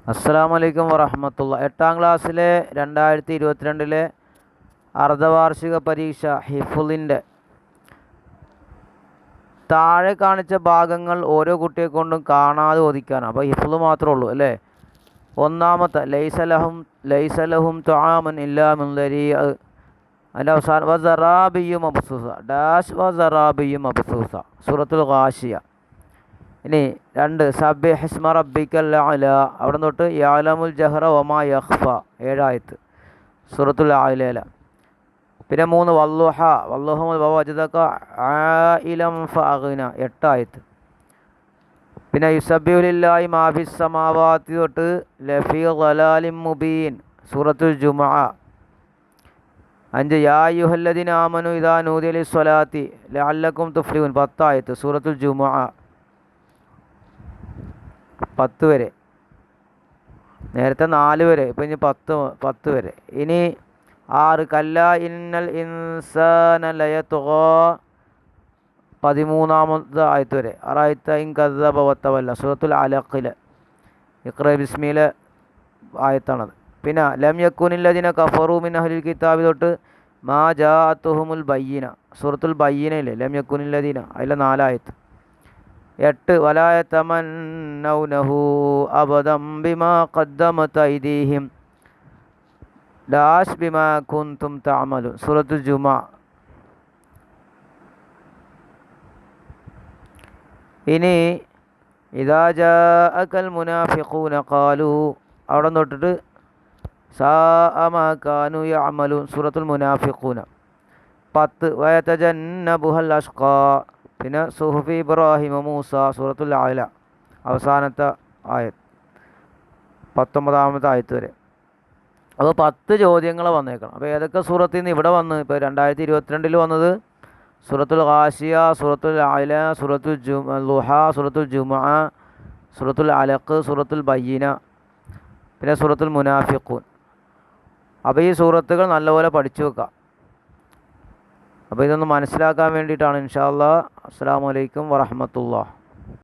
അസ്സലാമു അലൈക്കും വറഹ്മത്തുള്ളാഹി. 8ാം ക്ലാസ്സിലെ 2022 അർദ്ധവാർഷിക പരീക്ഷ ഹിഫ്ളിൻ്റെ താഴെ കാണിച്ച ഭാഗങ്ങൾ ഓരോ കുട്ടിയെ കൊണ്ടും കാണാതെ ഓദിക്കാനാണ്. അപ്പോൾ ഹിഫ്ള് മാത്രമേ ഉള്ളൂ അല്ലേ. ഒന്നാമത്തെ ലൈസലഹും തുആമുൻ ഇല്ലാ മിൻ ദരീ, അതിൻ്റെ അവസാനം വസറാബിയ്യു മബ്സൂസ ഡാഷ് വസറാബിയ്യു മബ്സൂസ, സൂറത്തുൽ ഗാശിയ. ഇനി 2 സബ്ബിഹ് ഇസ്മ റബ്ബിക്കൽ അഅല, അവിടെ തൊട്ട് യഅലമുൽ ജഹ്റ വമാ യഖ്ഫ 7 ആയത്ത് സൂറത്തുൽ അഅല. പിന്നെ 3 വല്ലുഹ വവജദക ആയിലം ഫഅഗ്ന 8 ആയത്ത്. പിന്നെ യുസബ്ബിഹു ലില്ലാഹി മാ ഫിസ് സമാവാതി തൊട്ട് ലഫീ ളലാലിം മുബീൻ സൂറത്തുൽ ജുമുഅ. 5 യാ അയ്യുഹല്ലദീന ആമനു ഇദാ നൂദിയ ലിസ്സലാത്തി ലഅല്ലക്കും തുഫ്ലിഹൂൻ 10 ആയത്ത് സൂറത്തുൽ ജുമുഅ. 10 വരെ, നേരത്തെ 4 വരെ, ഇപ്പം ഇനി 10 വരെ. ഇനി 6 കല്ലാ ഇന്നൽ ഇൻസാന ലയത്ഗാ 13 ആയത്ത് വരെ. അറഅയ്ത ഇൻ കദ്ദബ വതവല്ല സൂറത്തുൽ അലഖിൽ. ഇഖ്റ ബിസ്മിലെ ആയത്താണത്. പിന്നെ ലം യകുനില്ലദീന കഫറു മിൻ അഹ്ലിൽ കിതാബി തൊട്ട് മാ ജാഅത്തുഹുമുൽ ബയ്യിന സൂറത്തുൽ ബയ്യിനയിലെ ലം യകുനില്ലദീന, അതിലെ 4 ആയത്ത്. 8 വലാ യതമന്നൗനഹു അബദം ബിമാ ഖദ്ദമത് ഐദീഹിം ഡാഷ് ബിമാ കുൻതും തഅമലൂൻ സൂറത്തുൽ ജുമുഅ. ഇനി ഇദാ ജാഅകൽ മുനാഫിഖൂന ഖാലൂ, അവിടെ തൊട്ടിട്ട് സാഅ മാ കാനൂ യഅമലൂൻ സൂറത്തുൽ മുനാഫിഖൂന. 10 വയതജന്നബുഹൽ അഷ്ഖാ. പിന്നെ സുഹുഫി ഇബ്രാഹിം മൂസ സൂറത്തുൽ അഅല അവസാനത്തെ ആയത്ത് 19 ആയത്ത് വരെ. അപ്പോൾ 10 ചോദ്യങ്ങൾ വന്നേക്കണം. അപ്പോൾ ഏതൊക്കെ സൂറത്തിൽ നിന്ന് ഇവിടെ വന്ന്, ഇപ്പോൾ 2022 വന്നത് സൂറത്തുൽ ഗാശിയ, സൂറത്തുൽ അഅല, സൂറത്തുൽ ളുഹ, സൂറത്തുൽ ജുമുഅ, സൂറത്തുൽ അലഖ്, സൂറത്തുൽ ബയ്യിന, പിന്നെ സൂറത്തുൽ മുനാഫിഖൂൻ. അപ്പോൾ ഈ സൂറത്തുകൾ നല്ലപോലെ പഠിച്ചു വെക്കുക. അപ്പോൾ ഇതൊന്ന് മനസ്സിലാക്കാൻ വേണ്ടിയിട്ടാണ്. ഇൻഷാ അല്ലാഹ്. അസ്സലാമു അലൈക്കും വറഹ്മത്തുള്ളാഹി.